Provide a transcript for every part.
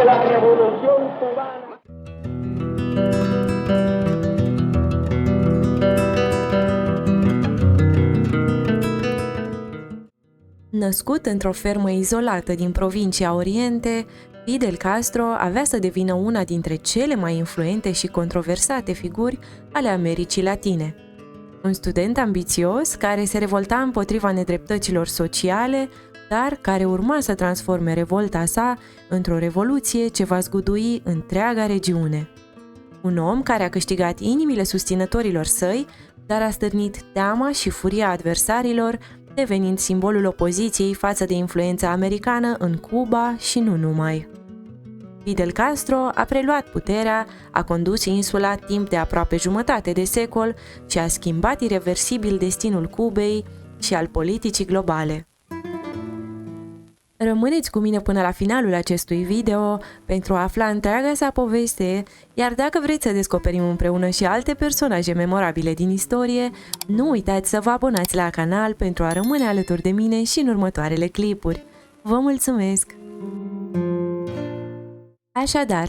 la Revolución Cubana. Născut într-o fermă izolată din provincia Oriente, Fidel Castro avea să devină una dintre cele mai influente și controversate figuri ale Americii Latine. Un student ambițios care se revolta împotriva nedreptăților sociale, dar care urma să transforme revolta sa într-o revoluție ce va zgudui întreaga regiune. Un om care a câștigat inimile susținătorilor săi, dar a stârnit teama și furia adversarilor, devenind simbolul opoziției față de influența americană în Cuba și nu numai. Fidel Castro a preluat puterea, a condus insula timp de aproape jumătate de secol și a schimbat ireversibil destinul Cubei și al politicii globale. Rămâneți cu mine până la finalul acestui video pentru a afla întreaga sa poveste, iar dacă vreți să descoperim împreună și alte personaje memorabile din istorie, nu uitați să vă abonați la canal pentru a rămâne alături de mine și în următoarele clipuri. Vă mulțumesc! Așadar,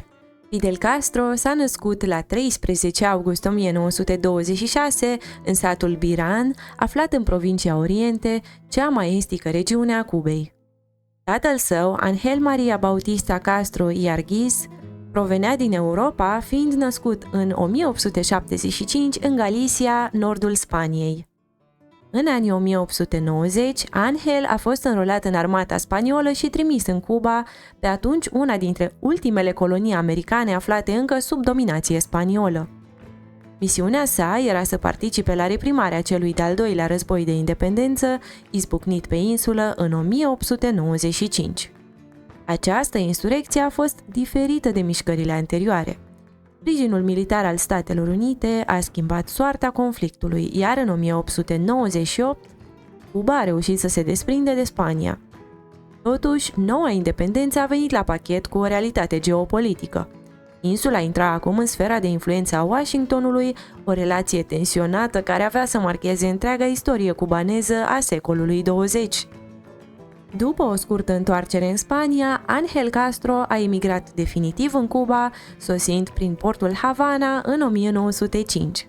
Fidel Castro s-a născut la 13 august 1926 în satul Biran, aflat în provincia Oriente, cea mai estică regiune a Cubei. Tatăl său, Ángel María Bautista Castro y Argiz, provenea din Europa, fiind născut în 1875 în Galicia, nordul Spaniei. În anii 1890, Ángel a fost înrolat în armata spaniolă și trimis în Cuba, pe atunci una dintre ultimele colonii americane aflate încă sub dominație spaniolă. Misiunea sa era să participe la reprimarea celui de-al doilea război de independență, izbucnit pe insulă în 1895. Această insurecție a fost diferită de mișcările anterioare. Sprijinul militar al Statelor Unite a schimbat soarta conflictului, iar în 1898, Cuba a reușit să se desprinde de Spania. Totuși, noua independență a venit la pachet cu o realitate geopolitică. Insula intra acum în sfera de influență a Washingtonului, o relație tensionată care avea să marcheze întreaga istorie cubaneză a secolului 20. După o scurtă întoarcere în Spania, Ángel Castro a emigrat definitiv în Cuba, sosind prin portul Havana în 1905.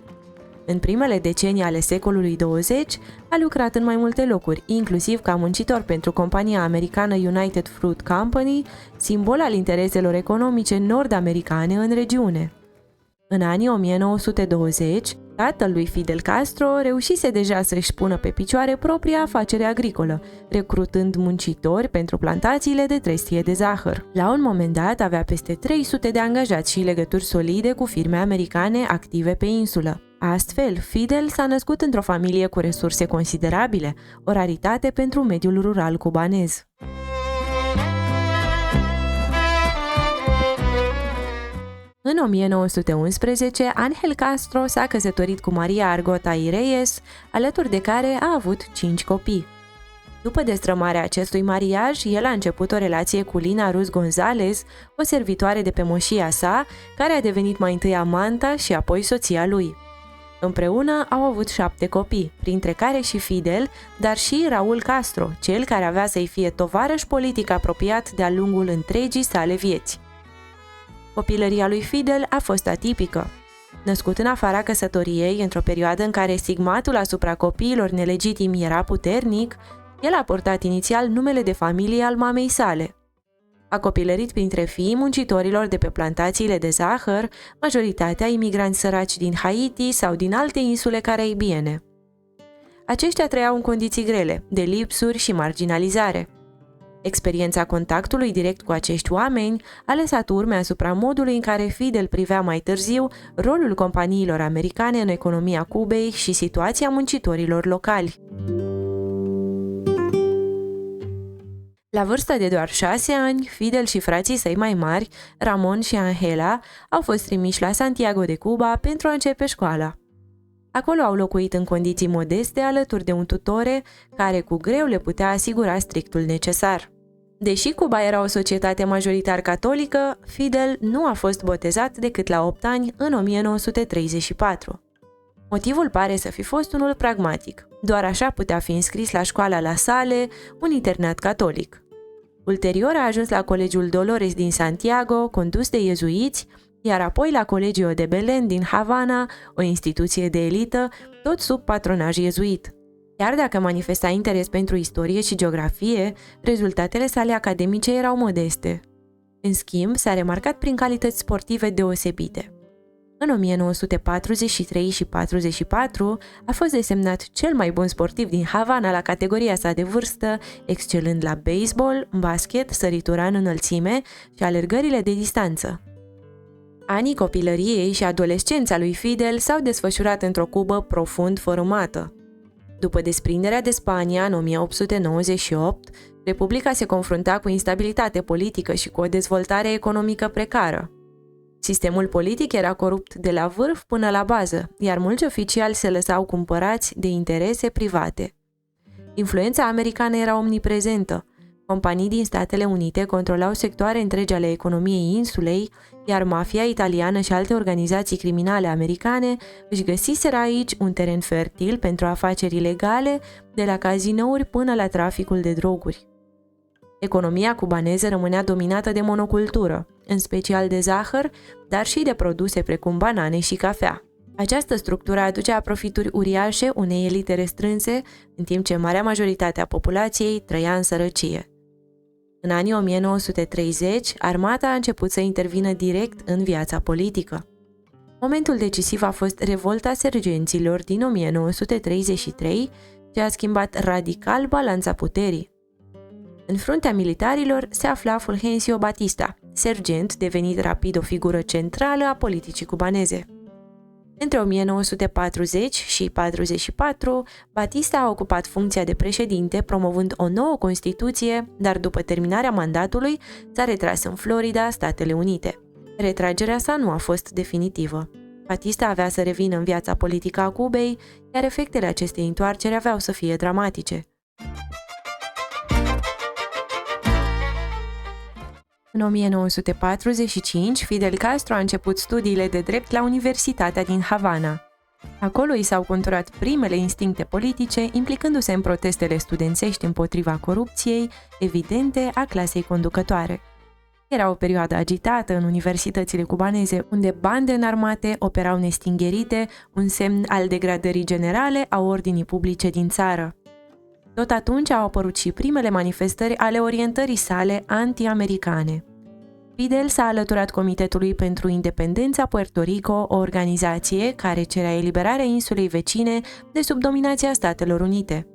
În primele decenii ale secolului 20, a lucrat în mai multe locuri, inclusiv ca muncitor pentru compania americană United Fruit Company, simbol al intereselor economice nord-americane în regiune. În anii 1920, tatăl lui Fidel Castro reușise deja să-și pună pe picioare propria afacere agricolă, recrutând muncitori pentru plantațiile de trestie de zahăr. La un moment dat avea peste 300 de angajați și legături solide cu firme americane active pe insulă. Astfel, Fidel s-a născut într-o familie cu resurse considerabile, o raritate pentru mediul rural cubanez. În 1911, Ángel Castro s-a căsătorit cu Maria Argota y Reyes, alături de care a avut 5 copii. După destrămarea acestui mariaj, el a început o relație cu Lina Ruz González, o servitoare de pe moșia sa, care a devenit mai întâi amanta și apoi soția lui. Împreună au avut 7 copii, printre care și Fidel, dar și Raúl Castro, cel care avea să-i fie tovarăș politic apropiat de-a lungul întregii sale vieți. Copilăria lui Fidel a fost atipică. Născut în afara căsătoriei, într-o perioadă în care stigmatul asupra copiilor nelegitimi era puternic, el a purtat inițial numele de familie al mamei sale. A copilărit printre fiii muncitorilor de pe plantațiile de zahăr, majoritatea imigranți săraci din Haiti sau din alte insule caraibiene. Aceștia trăiau în condiții grele, de lipsuri și marginalizare. Experiența contactului direct cu acești oameni a lăsat urme asupra modului în care Fidel privea mai târziu rolul companiilor americane în economia Cubei și situația muncitorilor locali. La vârsta de doar 6 ani, Fidel și frații săi mai mari, Ramon și Angela, au fost trimiși la Santiago de Cuba pentru a începe școala. Acolo au locuit în condiții modeste alături de un tutore care cu greu le putea asigura strictul necesar. Deși Cuba era o societate majoritar catolică, Fidel nu a fost botezat decât la 8 ani în 1934. Motivul pare să fi fost unul pragmatic. Doar așa putea fi înscris la școala La Salle, un internat catolic. Ulterior a ajuns la Colegiul Dolores din Santiago, condus de iezuiți, iar apoi la Colegio de Belén din Havana, o instituție de elită, tot sub patronaj iezuit. Chiar dacă manifesta interes pentru istorie și geografie, rezultatele sale academice erau modeste. În schimb, s-a remarcat prin calități sportive deosebite. În 1943 și 44 a fost desemnat cel mai bun sportiv din Havana la categoria sa de vârstă, excelând la baseball, basket, săritura în înălțime și alergările de distanță. Anii copilăriei și adolescența lui Fidel s-au desfășurat într-o Cubă profund fărâmată. După desprinderea de Spania în 1898, Republica se confrunta cu instabilitate politică și cu o dezvoltare economică precară. Sistemul politic era corupt de la vârf până la bază, iar mulți oficiali se lăsau cumpărați de interese private. Influența americană era omniprezentă. Companii din Statele Unite controlau sectoare întregi ale economiei insulei, iar mafia italiană și alte organizații criminale americane își găsiseră aici un teren fertil pentru afaceri ilegale, de la cazinouri până la traficul de droguri. Economia cubaneză rămânea dominată de monocultură, în special de zahăr, dar și de produse precum banane și cafea. Această structură aducea profituri uriașe unei elite restrânse, în timp ce marea majoritate a populației trăia în sărăcie. În anii 1930, armata a început să intervină direct în viața politică. Momentul decisiv a fost revolta sergenților din 1933, ce a schimbat radical balanța puterii. În fruntea militarilor se afla Fulgencio Batista, sergent devenit rapid o figură centrală a politicii cubaneze. Între 1940 și 1944, Batista a ocupat funcția de președinte, promovând o nouă Constituție, dar după terminarea mandatului s-a retras în Florida, Statele Unite. Retragerea sa nu a fost definitivă. Batista avea să revină în viața politică a Cubei, iar efectele acestei întoarceri aveau să fie dramatice. În 1945, Fidel Castro a început studiile de drept la Universitatea din Havana. Acolo i s-au conturat primele instincte politice, implicându-se în protestele studențești împotriva corupției, evidente, a clasei conducătoare. Era o perioadă agitată în universitățile cubaneze, unde bande înarmate operau nestingherite, un semn al degradării generale a ordinii publice din țară. Tot atunci au apărut și primele manifestări ale orientării sale anti-americane. Fidel s-a alăturat Comitetului pentru Independența Puerto Rico, o organizație care cerea eliberarea insulei vecine de sub dominația Statelor Unite.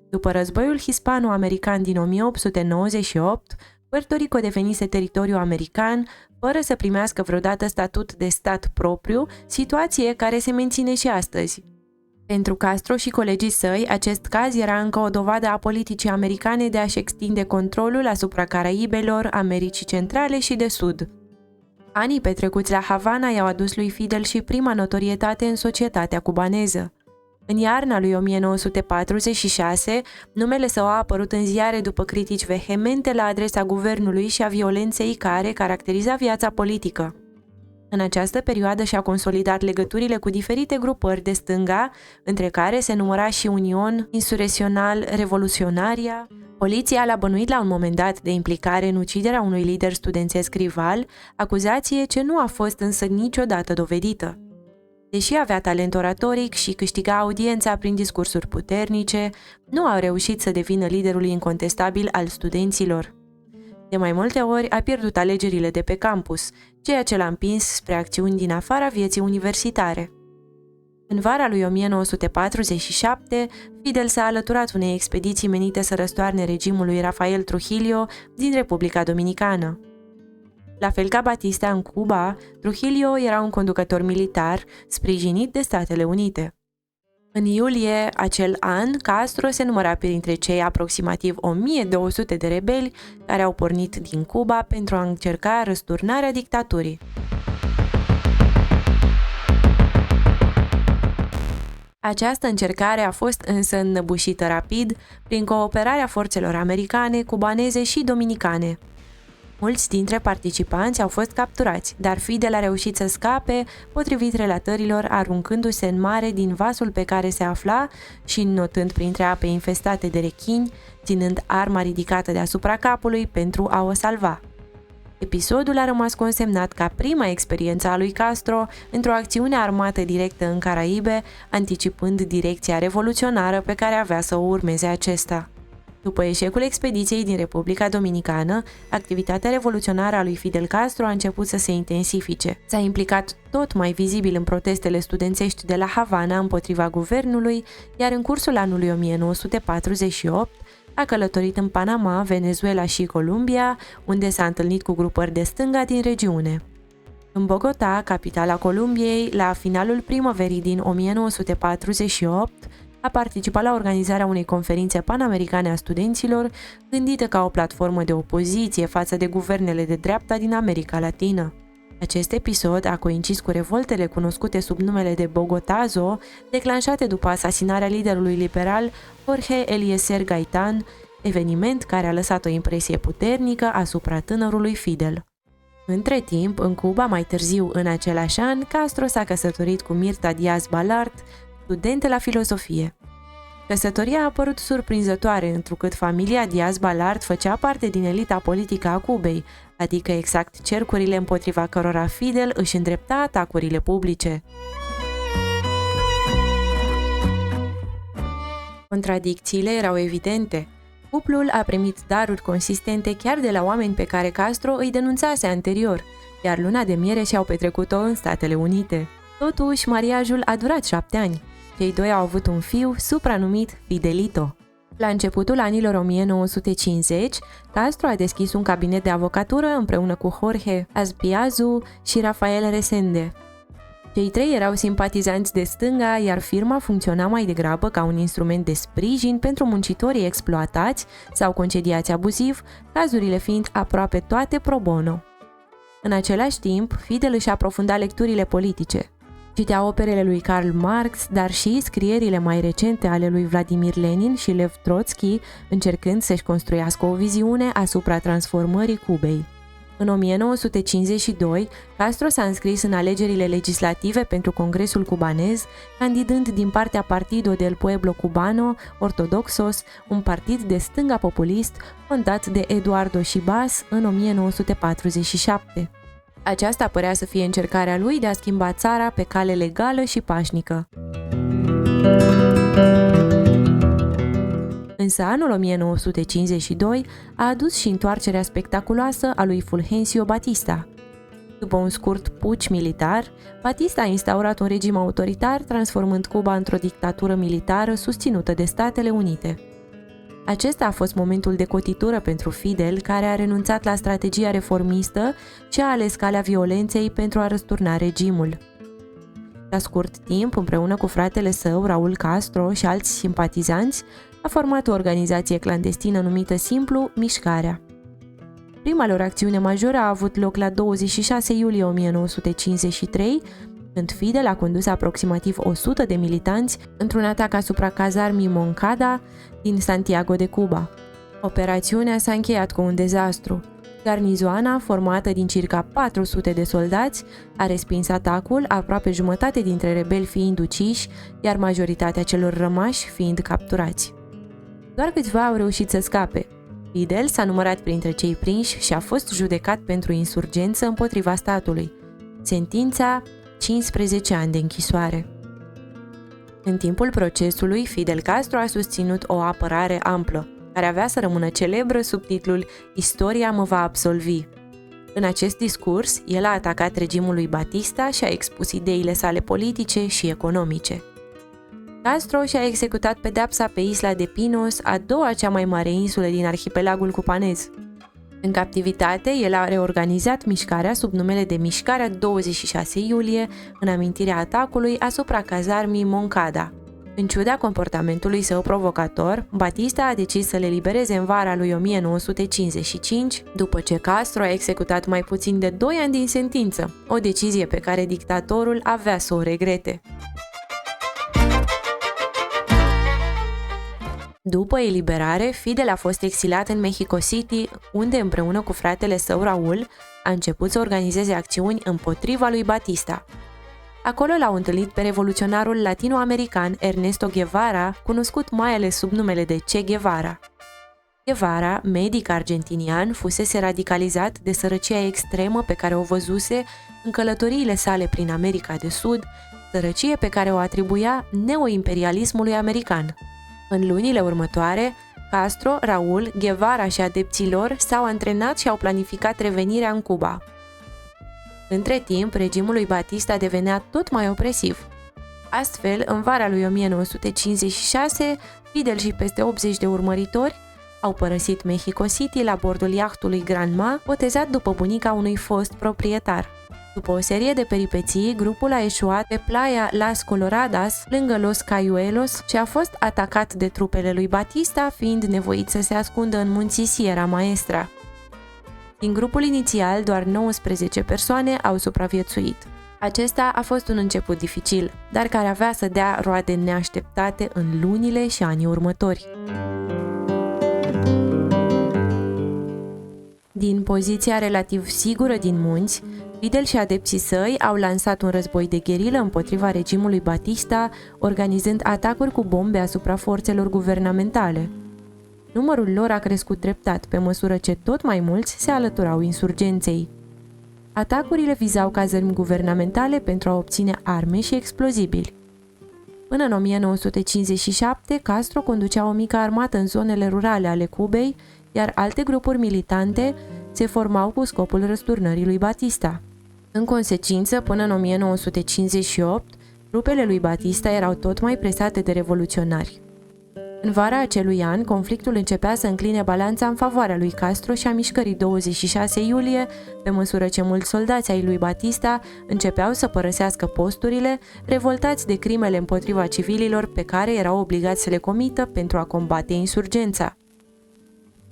După războiul hispano-american din 1898, Puerto Rico devenise teritoriu american, fără să primească vreodată statut de stat propriu, situație care se menține și astăzi. Pentru Castro și colegii săi, acest caz era încă o dovadă a politicii americane de a-și extinde controlul asupra Caraibelor, Americii Centrale și de Sud. Anii petrecuți la Havana i-au adus lui Fidel și prima notorietate în societatea cubaneză. În iarna lui 1946, numele său a apărut în ziare după critici vehemente la adresa guvernului și a violenței care caracteriza viața politică. În această perioadă și-a consolidat legăturile cu diferite grupări de stânga, între care se număra și Union Insurrecțional Revoluționaria. Poliția l-a bănuit la un moment dat de implicare în uciderea unui lider studențesc rival, acuzație ce nu a fost însă niciodată dovedită. Deși avea talent oratoric și câștiga audiența prin discursuri puternice, nu a reușit să devină liderul incontestabil al studenților. De mai multe ori a pierdut alegerile de pe campus, ceea ce l-a împins spre acțiuni din afara vieții universitare. În vara lui 1947, Fidel s-a alăturat unei expediții menite să răstoarne regimul lui Rafael Trujillo din Republica Dominicană. La fel ca Batista în Cuba, Trujillo era un conducător militar sprijinit de Statele Unite. În iulie acel an, Castro se număra printre cei aproximativ 1200 de rebeli care au pornit din Cuba pentru a încerca răsturnarea dictaturii. Această încercare a fost însă înnăbușită rapid prin cooperarea forțelor americane, cubaneze și dominicane. Mulți dintre participanți au fost capturați, dar Fidel a reușit să scape, potrivit relatărilor, aruncându-se în mare din vasul pe care se afla și înnotând printre ape infestate de rechini, ținând arma ridicată deasupra capului pentru a o salva. Episodul a rămas consemnat ca prima experiență a lui Castro într-o acțiune armată directă în Caraibe, anticipând direcția revoluționară pe care avea să o urmeze acesta. După eșecul expediției din Republica Dominicană, activitatea revoluționară a lui Fidel Castro a început să se intensifice. S-a implicat tot mai vizibil în protestele studențești de la Havana împotriva guvernului, iar în cursul anului 1948 a călătorit în Panama, Venezuela și Columbia, unde s-a întâlnit cu grupări de stânga din regiune. În Bogota, capitala Columbiei, la finalul primăverii din 1948, a participat la organizarea unei conferințe panamericane a studenților, gândită ca o platformă de opoziție față de guvernele de dreapta din America Latină. Acest episod a coincis cu revoltele cunoscute sub numele de Bogotazo, declanșate după asasinarea liderului liberal Jorge Eliezer Gaitan, eveniment care a lăsat o impresie puternică asupra tânărului Fidel. Între timp, în Cuba, mai târziu în același an, Castro s-a căsătorit cu Mirta Díaz Balart, studentă la filozofie. Căsătoria a apărut surprinzătoare, întrucât familia Díaz Balart făcea parte din elita politică a Cubei, adică exact cercurile împotriva cărora Fidel își îndrepta atacurile publice. Contradicțiile erau evidente. Cuplul a primit daruri consistente chiar de la oameni pe care Castro îi denunțase anterior, iar luna de miere și-au petrecut-o în Statele Unite. Totuși, mariajul a durat 7 ani. Cei doi au avut un fiu supranumit Fidelito. La începutul anilor 1950, Castro a deschis un cabinet de avocatură împreună cu Jorge Azpiazu și Rafael Resende. Cei trei erau simpatizanți de stânga, iar firma funcționa mai degrabă ca un instrument de sprijin pentru muncitorii exploatați sau concediați abuziv, cazurile fiind aproape toate pro bono. În același timp, Fidel își aprofunda lecturile politice. Citea operele lui Karl Marx, dar și scrierile mai recente ale lui Vladimir Lenin și Lev Trotsky, încercând să-și construiască o viziune asupra transformării Cubei. În 1952, Castro s-a înscris în alegerile legislative pentru Congresul cubanez, candidând din partea Partido del Pueblo Cubano Ortodoxos, un partid de stânga populist fondat de Eduardo Chibas în 1947. Aceasta părea să fie încercarea lui de a schimba țara pe cale legală și pașnică. Însă anul 1952 a adus și întoarcerea spectaculoasă a lui Fulgencio Batista. După un scurt puci militar, Batista a instaurat un regim autoritar, transformând Cuba într-o dictatură militară susținută de Statele Unite. Acesta a fost momentul de cotitură pentru Fidel, care a renunțat la strategia reformistă și a ales calea violenței pentru a răsturna regimul. La scurt timp, împreună cu fratele său, Raul Castro și alți simpatizanți, a format o organizație clandestină numită simplu Mișcarea. Prima lor acțiune majoră a avut loc la 26 iulie 1953, când Fidel a condus aproximativ 100 de militanți într-un atac asupra cazarmii Moncada din Santiago de Cuba. Operațiunea s-a încheiat cu un dezastru. Garnizoana, formată din circa 400 de soldați, a respins atacul, aproape jumătate dintre rebeli fiind uciși, iar majoritatea celor rămași fiind capturați. Doar câțiva au reușit să scape. Fidel s-a numărat printre cei prinși și a fost judecat pentru insurgență împotriva statului. Sentința: 15 ani de închisoare. În timpul procesului, Fidel Castro a susținut o apărare amplă, care avea să rămână celebră sub titlul "Istoria mă va absolvi". În acest discurs, el a atacat regimul lui Batista și a expus ideile sale politice și economice. Castro și-a executat pedeapsa pe Isla de Pinos, a doua cea mai mare insulă din arhipelagul cubanez. În captivitate, el a reorganizat mișcarea sub numele de Mișcarea 26 iulie, în amintirea atacului asupra cazarmii Moncada. În ciuda comportamentului său provocator, Batista a decis să le libereze în vara lui 1955, după ce Castro a executat mai puțin de 2 ani din sentință, o decizie pe care dictatorul avea să o regrete. După eliberare, Fidel a fost exilat în Mexico City, unde împreună cu fratele său Raul a început să organizeze acțiuni împotriva lui Batista. Acolo l-au întâlnit pe revoluționarul latino-american Ernesto Guevara, cunoscut mai ales sub numele de Che Guevara. Guevara, medic argentinian, fusese radicalizat de sărăcia extremă pe care o văzuse în călătoriile sale prin America de Sud, sărăcie pe care o atribuia neoimperialismului american. În lunile următoare, Castro, Raul, Guevara și adepții lor s-au antrenat și au planificat revenirea în Cuba. Între timp, regimul lui Batista devenea tot mai opresiv. Astfel, în vara lui 1956, Fidel și peste 80 de urmăritori au părăsit Mexico City la bordul iahtului Granma, botezat după bunica unui fost proprietar. După o serie de peripeții, grupul a eșuat pe Playa Las Coloradas, lângă Los Cayuelos, și a fost atacat de trupele lui Batista, fiind nevoit să se ascundă în munții Sierra Maestra. Din grupul inițial, doar 19 persoane au supraviețuit. Acesta a fost un început dificil, dar care avea să dea roade neașteptate în lunile și anii următori. Din poziția relativ sigură din munți, Fidel și adepții săi au lansat un război de gherilă împotriva regimului Batista, organizând atacuri cu bombe asupra forțelor guvernamentale. Numărul lor a crescut treptat, pe măsură ce tot mai mulți se alăturau insurgenței. Atacurile vizau cazărmi guvernamentale pentru a obține arme și explozibili. Până în 1957, Castro conducea o mică armată în zonele rurale ale Cubei, iar alte grupuri militante se formau cu scopul răsturnării lui Batista. În consecință, până în 1958, trupele lui Batista erau tot mai presate de revoluționari. În vara acelui an, conflictul începea să încline balanța în favoarea lui Castro și a mișcării 26 iulie, pe măsură ce mulți soldați ai lui Batista începeau să părăsească posturile, revoltați de crimele împotriva civililor pe care erau obligați să le comită pentru a combate insurgența.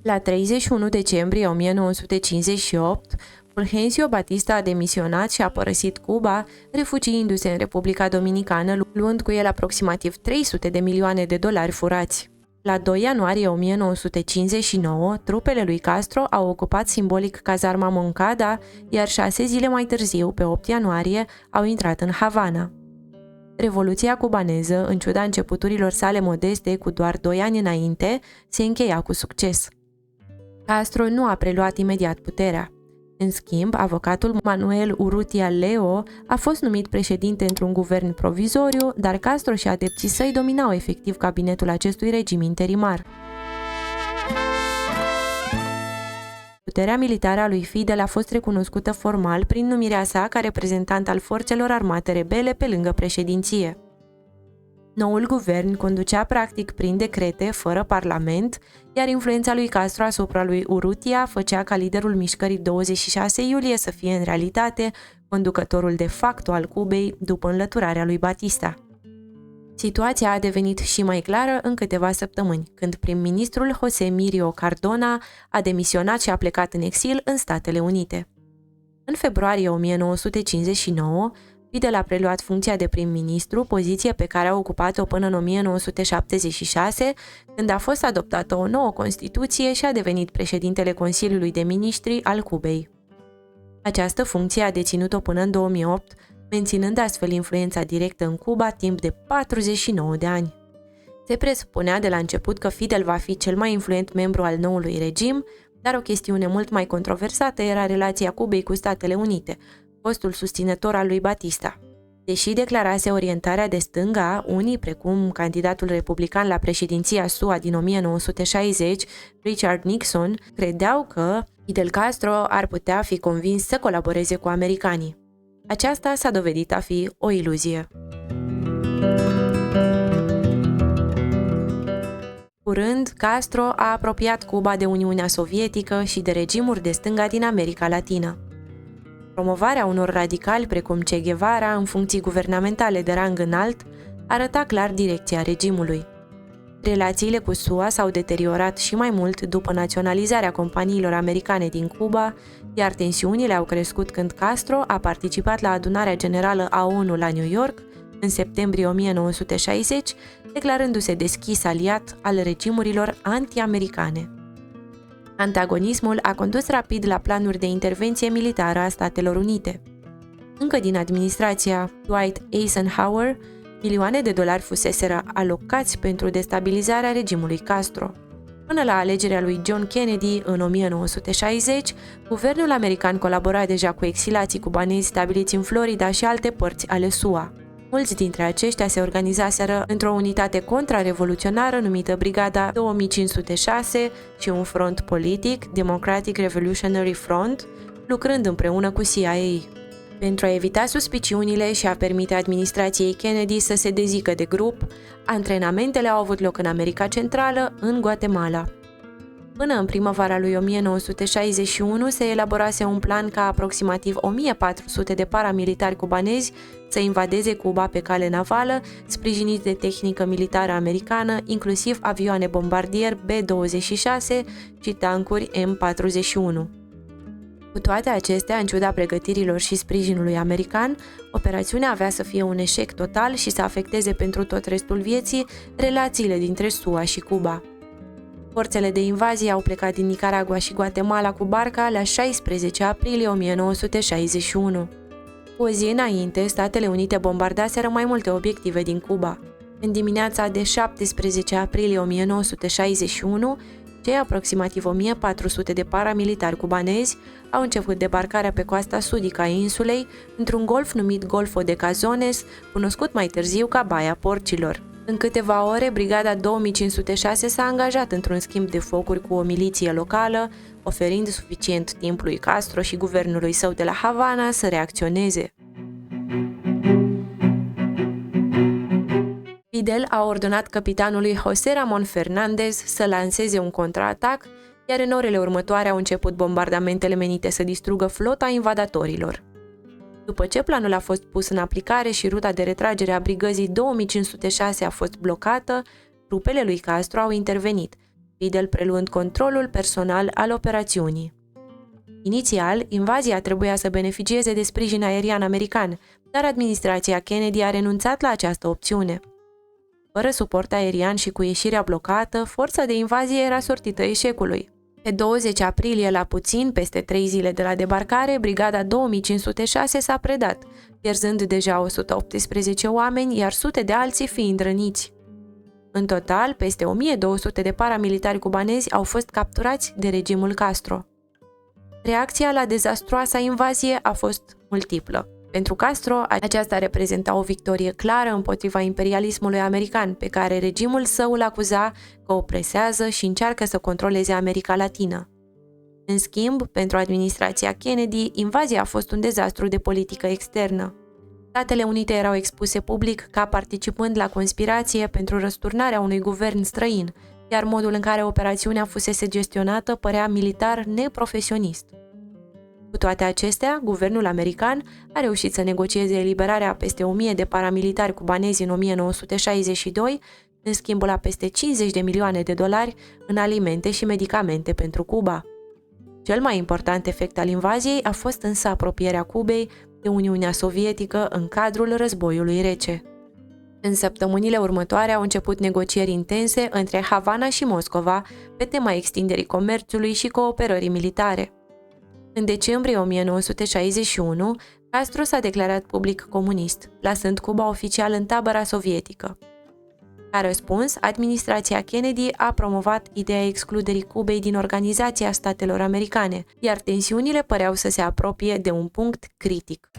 La 31 decembrie 1958, Fulgencio Batista a demisionat și a părăsit Cuba, refugiindu-se în Republica Dominicană, luând cu el aproximativ 300 de milioane de dolari furați. La 2 ianuarie 1959, trupele lui Castro au ocupat simbolic cazarma Moncada, iar 6 zile mai târziu, pe 8 ianuarie, au intrat în Havana. Revoluția cubaneză, în ciuda începuturilor sale modeste cu doar 2 ani înainte, se încheia cu succes. Castro nu a preluat imediat puterea. În schimb, avocatul Manuel Urrutia Leo a fost numit președinte într-un guvern provizoriu, dar Castro și adepții săi dominau efectiv cabinetul acestui regim interimar. Puterea militară a lui Fidel a fost recunoscută formal prin numirea sa ca reprezentant al forțelor armate rebele pe lângă președinție. Noul guvern conducea practic prin decrete, fără parlament, iar influența lui Castro asupra lui Urrutia făcea ca liderul mișcării 26 iulie să fie în realitate conducătorul de facto al Cubei după înlăturarea lui Batista. Situația a devenit și mai clară în câteva săptămâni, când prim-ministrul José Mirio Cardona a demisionat și a plecat în exil în Statele Unite. În februarie 1959, Fidel a preluat funcția de prim-ministru, poziție pe care a ocupat-o până în 1976, când a fost adoptată o nouă Constituție și a devenit președintele Consiliului de Miniștri al Cubei. Această funcție a deținut-o până în 2008, menținând astfel influența directă în Cuba timp de 49 de ani. Se presupunea de la început că Fidel va fi cel mai influent membru al noului regim, dar o chestiune mult mai controversată era relația Cubei cu Statele Unite, fostul susținător al lui Batista. Deși declarase orientarea de stânga, unii, precum candidatul republican la președinția SUA din 1960, Richard Nixon, credeau că Fidel Castro ar putea fi convins să colaboreze cu americanii. Aceasta s-a dovedit a fi o iluzie. Curând, Castro a apropiat Cuba de Uniunea Sovietică și de regimuri de stânga din America Latină. Promovarea unor radicali precum Che Guevara în funcții guvernamentale de rang înalt arăta clar direcția regimului. Relațiile cu SUA s-au deteriorat și mai mult după naționalizarea companiilor americane din Cuba, iar tensiunile au crescut când Castro a participat la adunarea generală a ONU la New York în septembrie 1960, declarându-se deschis aliat al regimurilor anti-americane. Antagonismul a condus rapid la planuri de intervenție militară a Statelor Unite. Încă din administrația Dwight Eisenhower, milioane de dolari fuseseră alocați pentru destabilizarea regimului Castro. Până la alegerea lui John Kennedy în 1960, guvernul american colabora deja cu exilații cubanezi stabiliți în Florida și alte părți ale SUA. Mulți dintre aceștia se organizaseră într-o unitate contrarevoluționară numită Brigada 2506 și un front politic, Democratic Revolutionary Front, lucrând împreună cu CIA. Pentru a evita suspiciunile și a permite administrației Kennedy să se dezică de grup, antrenamentele au avut loc în America Centrală, în Guatemala. Până în primăvara lui 1961 se elaborase un plan ca aproximativ 1400 de paramilitari cubanezi să invadeze Cuba pe cale navală, sprijiniți de tehnică militară americană, inclusiv avioane bombardier B-26 și tancuri M41. Cu toate acestea, în ciuda pregătirilor și sprijinului american, operațiunea avea să fie un eșec total și să afecteze pentru tot restul vieții relațiile dintre SUA și Cuba. Forțele de invazie au plecat din Nicaragua și Guatemala cu barca la 16 aprilie 1961. Cu o zi înainte, Statele Unite bombardaseră mai multe obiective din Cuba. În dimineața de 17 aprilie 1961, cei aproximativ 1400 de paramilitari cubanezi au început debarcarea pe coasta sudică a insulei, într-un golf numit Golfo de Cazones, cunoscut mai târziu ca Baia Porcilor. În câteva ore, Brigada 2506 s-a angajat într-un schimb de focuri cu o miliție locală, oferind suficient timp lui Castro și guvernului său de la Havana să reacționeze. Fidel a ordonat capitanului José Ramón Fernández să lanseze un contraatac, iar în orele următoare au început bombardamentele menite să distrugă flota invadatorilor. După ce planul a fost pus în aplicare și ruta de retragere a brigăzii 2506 a fost blocată, trupele lui Castro au intervenit, Fidel preluând controlul personal al operațiunii. Inițial, invazia trebuia să beneficieze de sprijin aerian american, dar administrația Kennedy a renunțat la această opțiune. Fără suport aerian și cu ieșirea blocată, forța de invazie era sortită eșecului. Pe 20 aprilie, la puțin peste 3 zile de la debarcare, Brigada 2506 s-a predat, pierzând deja 118 oameni, iar sute de alții fiind răniți. În total, peste 1200 de paramilitari cubanezi au fost capturați de regimul Castro. Reacția la dezastruoasa invazie a fost multiplă. Pentru Castro, aceasta reprezenta o victorie clară împotriva imperialismului american, pe care regimul său îl acuza că opresează și încearcă să controleze America Latină. În schimb, pentru administrația Kennedy, invazia a fost un dezastru de politică externă. Statele Unite erau expuse public ca participând la conspirație pentru răsturnarea unui guvern străin, iar modul în care operațiunea fusese gestionată părea militar neprofesionist. Cu toate acestea, guvernul american a reușit să negocieze eliberarea peste 1000 de paramilitari cubanezi în 1962, în schimbul la peste 50 de milioane de dolari în alimente și medicamente pentru Cuba. Cel mai important efect al invaziei a fost însă apropierea Cubei de Uniunea Sovietică în cadrul războiului rece. În săptămânile următoare au început negocieri intense între Havana și Moscova pe tema extinderii comerțului și cooperării militare. În decembrie 1961, Castro s-a declarat public comunist, plasând Cuba oficial în tabăra sovietică. Ca răspuns, administrația Kennedy a promovat ideea excluderii Cubei din Organizația Statelor Americane, iar tensiunile păreau să se apropie de un punct critic.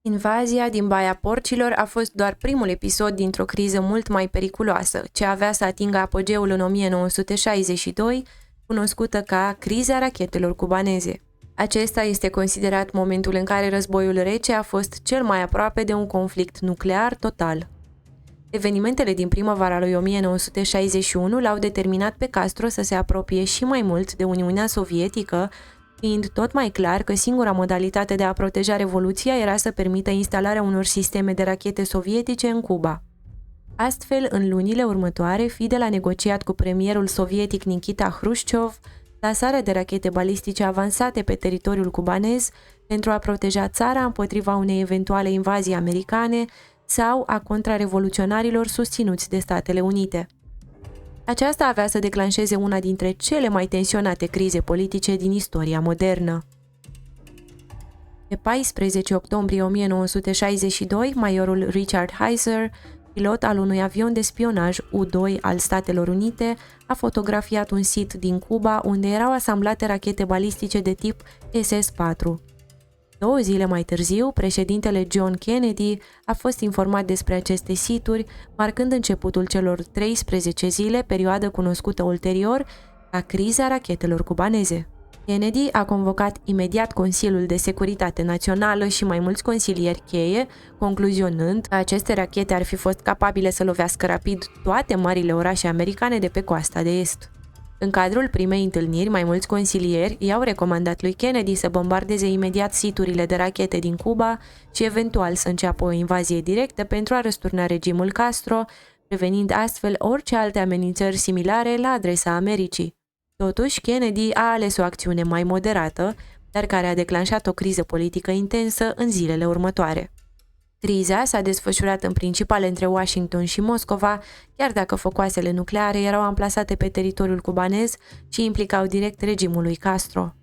Invazia din Baia Porcilor a fost doar primul episod dintr-o criză mult mai periculoasă, ce avea să atingă apogeul în 1962, cunoscută ca criza rachetelor cubaneze. Acesta este considerat momentul în care războiul rece a fost cel mai aproape de un conflict nuclear total. Evenimentele din primăvara lui 1961 l-au determinat pe Castro să se apropie și mai mult de Uniunea Sovietică, fiind tot mai clar că singura modalitate de a proteja revoluția era să permită instalarea unor sisteme de rachete sovietice în Cuba. Astfel, în lunile următoare, Fidel a negociat cu premierul sovietic Nikita Hrușciov lansarea de rachete balistice avansate pe teritoriul cubanez pentru a proteja țara împotriva unei eventuale invazii americane sau a contrarevoluționarilor susținuți de Statele Unite. Aceasta avea să declanșeze una dintre cele mai tensionate crize politice din istoria modernă. Pe 14 octombrie 1962, majorul Richard Heiser, pilot al unui avion de spionaj U-2 al Statelor Unite, a fotografiat un sit din Cuba unde erau asamblate rachete balistice de tip SS-4. 2 zile mai târziu, președintele John Kennedy a fost informat despre aceste situri, marcând începutul celor 13 zile, perioadă cunoscută ulterior ca criza rachetelor cubaneze. Kennedy a convocat imediat Consiliul de Securitate Națională și mai mulți consilieri cheie, concluzionând că aceste rachete ar fi fost capabile să lovească rapid toate marile orașe americane de pe coasta de est. În cadrul primei întâlniri, mai mulți consilieri i-au recomandat lui Kennedy să bombardeze imediat siturile de rachete din Cuba și eventual să înceapă o invazie directă pentru a răsturna regimul Castro, prevenind astfel orice alte amenințări similare la adresa Americii. Totuși, Kennedy a ales o acțiune mai moderată, dar care a declanșat o criză politică intensă în zilele următoare. Criza s-a desfășurat în principal între Washington și Moscova, chiar dacă focoasele nucleare erau amplasate pe teritoriul cubanez și implicau direct regimul lui Castro.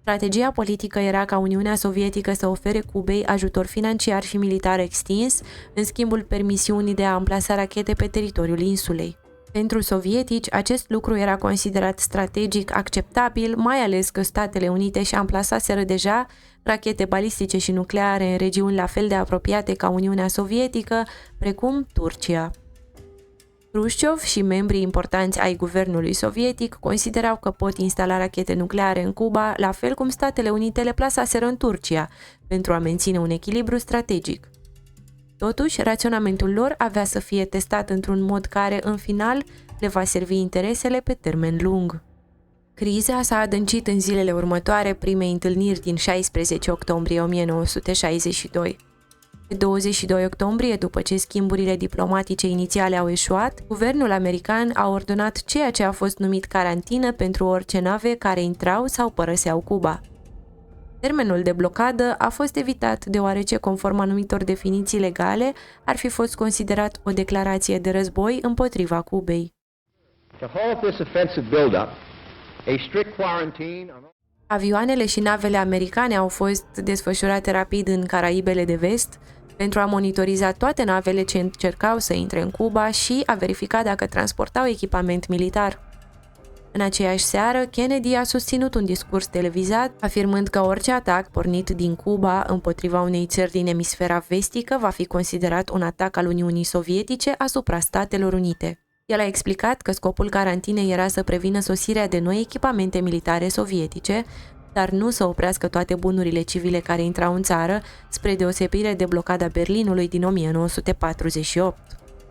Strategia politică era ca Uniunea Sovietică să ofere Cubei ajutor financiar și militar extins, în schimbul permisiunii de a amplasa rachete pe teritoriul insulei. Pentru sovietici, acest lucru era considerat strategic acceptabil, mai ales că Statele Unite și amplasaseră deja rachete balistice și nucleare în regiuni la fel de apropiate ca Uniunea Sovietică, precum Turcia. Khrushchev și membrii importanți ai guvernului sovietic considerau că pot instala rachete nucleare în Cuba, la fel cum Statele Unite le plasaseră în Turcia, pentru a menține un echilibru strategic. Totuși, raționamentul lor avea să fie testat într-un mod care, în final, le va servi interesele pe termen lung. Criza s-a adâncit în zilele următoare primei întâlniri din 16 octombrie 1962. Pe 22 octombrie, după ce schimburile diplomatice inițiale au eșuat, guvernul american a ordonat ceea ce a fost numit carantină pentru orice nave care intrau sau părăseau Cuba. Termenul de blocadă a fost evitat deoarece, conform anumitor definiții legale, ar fi fost considerat o declarație de război împotriva Cubei. Avioanele și navele americane au fost desfășurate rapid în Caraibele de Vest pentru a monitoriza toate navele ce încercau să intre în Cuba și a verifica dacă transportau echipament militar. În aceeași seară, Kennedy a susținut un discurs televizat, afirmând că orice atac pornit din Cuba împotriva unei țări din emisfera vestică va fi considerat un atac al Uniunii Sovietice asupra Statelor Unite. El a explicat că scopul carantinei era să prevină sosirea de noi echipamente militare sovietice, dar nu să oprească toate bunurile civile care intrau în țară, spre deosebire de blocada Berlinului din 1948.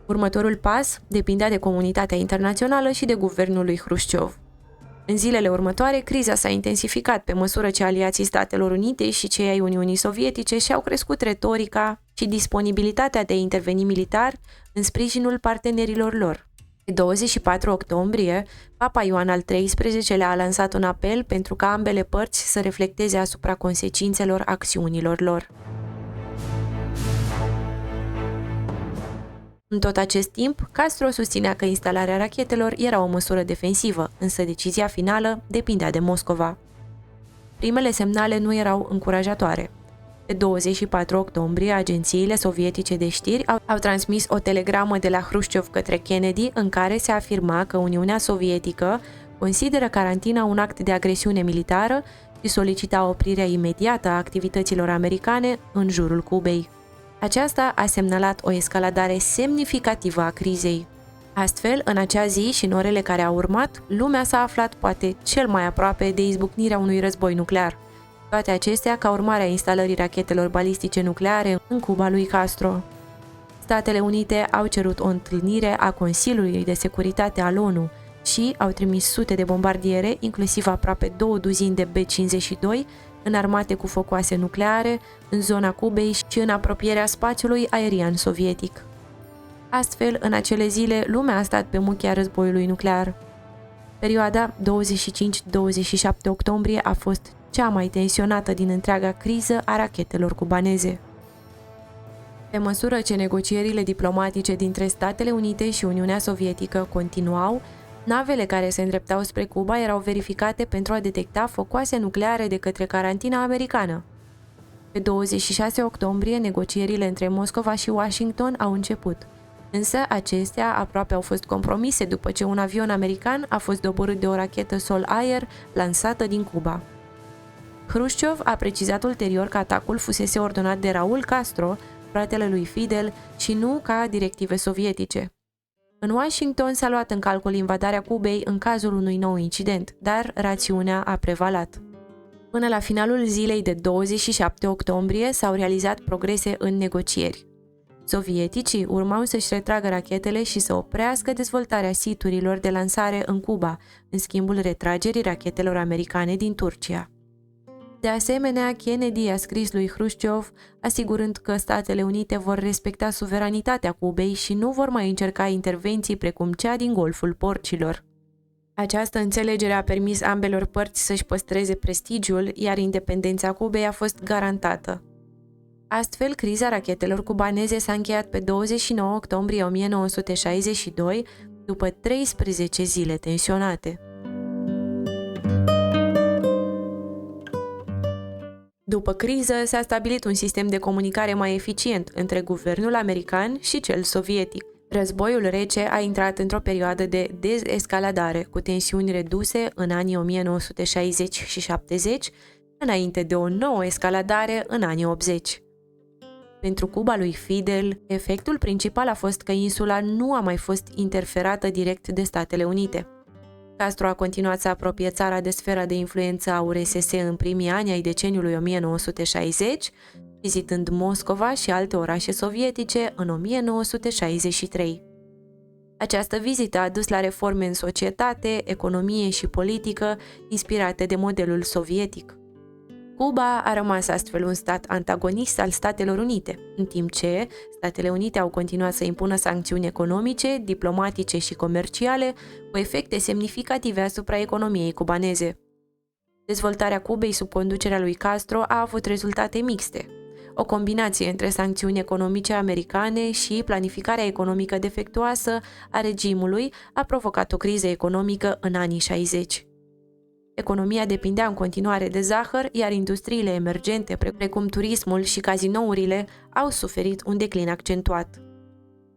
Următorul pas depindea de comunitatea internațională și de guvernul lui Khrushchev. În zilele următoare, criza s-a intensificat pe măsură ce aliații Statelor Unite și cei ai Uniunii Sovietice și-au crescut retorica și disponibilitatea de a interveni militar în sprijinul partenerilor lor. Pe 24 octombrie, Papa Ioan al XIII-lea a lansat un apel pentru ca ambele părți să reflecteze asupra consecințelor acțiunilor lor. În tot acest timp, Castro susținea că instalarea rachetelor era o măsură defensivă, însă decizia finală depindea de Moscova. Primele semnale nu erau încurajatoare. Pe 24 octombrie, agențiile sovietice de știri au transmis o telegramă de la Khrushchev către Kennedy în care se afirma că Uniunea Sovietică consideră carantina un act de agresiune militară și solicita oprirea imediată a activităților americane în jurul Cubei. Aceasta a semnalat o escaladare semnificativă a crizei. Astfel, în acea zi și în orele care au urmat, lumea s-a aflat poate cel mai aproape de izbucnirea unui război nuclear. Toate acestea ca urmare a instalării rachetelor balistice nucleare în Cuba lui Castro. Statele Unite au cerut o întâlnire a Consiliului de Securitate al ONU și au trimis sute de bombardiere, inclusiv aproape 2 duzini de B-52, înarmate cu focoase nucleare, în zona Cubei și în apropierea spațiului aerian sovietic. Astfel, în acele zile, lumea a stat pe muchia războiului nuclear. Perioada 25-27 octombrie a fost cea mai tensionată din întreaga criză a rachetelor cubaneze. Pe măsură ce negocierile diplomatice dintre Statele Unite și Uniunea Sovietică continuau, navele care se îndreptau spre Cuba erau verificate pentru a detecta focoase nucleare de către carantina americană. Pe 26 octombrie, negocierile între Moscova și Washington au început, însă acestea aproape au fost compromise după ce un avion american a fost doborât de o rachetă sol-aer lansată din Cuba. Hrușciov a precizat ulterior că atacul fusese ordonat de Raul Castro, fratele lui Fidel, și nu ca directive sovietice. În Washington s-a luat în calcul invadarea Cubei în cazul unui nou incident, dar rațiunea a prevalat. Până la finalul zilei de 27 octombrie s-au realizat progrese în negocieri. Sovieticii urmau să-și retragă rachetele și să oprească dezvoltarea siturilor de lansare în Cuba, în schimbul retragerii rachetelor americane din Turcia. De asemenea, Kennedy a scris lui Hrușciov, asigurând că Statele Unite vor respecta suveranitatea Cubei și nu vor mai încerca intervenții precum cea din Golful Porcilor. Această înțelegere a permis ambelor părți să-și păstreze prestigiul, iar independența Cubei a fost garantată. Astfel, criza rachetelor cubaneze s-a încheiat pe 29 octombrie 1962, după 13 zile tensionate. După criză, s-a stabilit un sistem de comunicare mai eficient între guvernul american și cel sovietic. Războiul rece a intrat într-o perioadă de dezescaladare, cu tensiuni reduse în anii 1960 și 70, înainte de o nouă escaladare în anii 80. Pentru Cuba lui Fidel, efectul principal a fost că insula nu a mai fost interferată direct de Statele Unite. Castro a continuat să apropie țara de sfera de influență a URSS în primii ani ai deceniului 1960, vizitând Moscova și alte orașe sovietice în 1963. Această vizită a dus la reforme în societate, economie și politică inspirate de modelul sovietic. Cuba a rămas astfel un stat antagonist al Statelor Unite, în timp ce Statele Unite au continuat să impună sancțiuni economice, diplomatice și comerciale cu efecte semnificative asupra economiei cubaneze. Dezvoltarea Cubei sub conducerea lui Castro a avut rezultate mixte. O combinație între sancțiuni economice americane și planificarea economică defectuoasă a regimului a provocat o criză economică în anii 60. Economia depindea în continuare de zahăr, iar industriile emergente, precum turismul și cazinourile, au suferit un declin accentuat.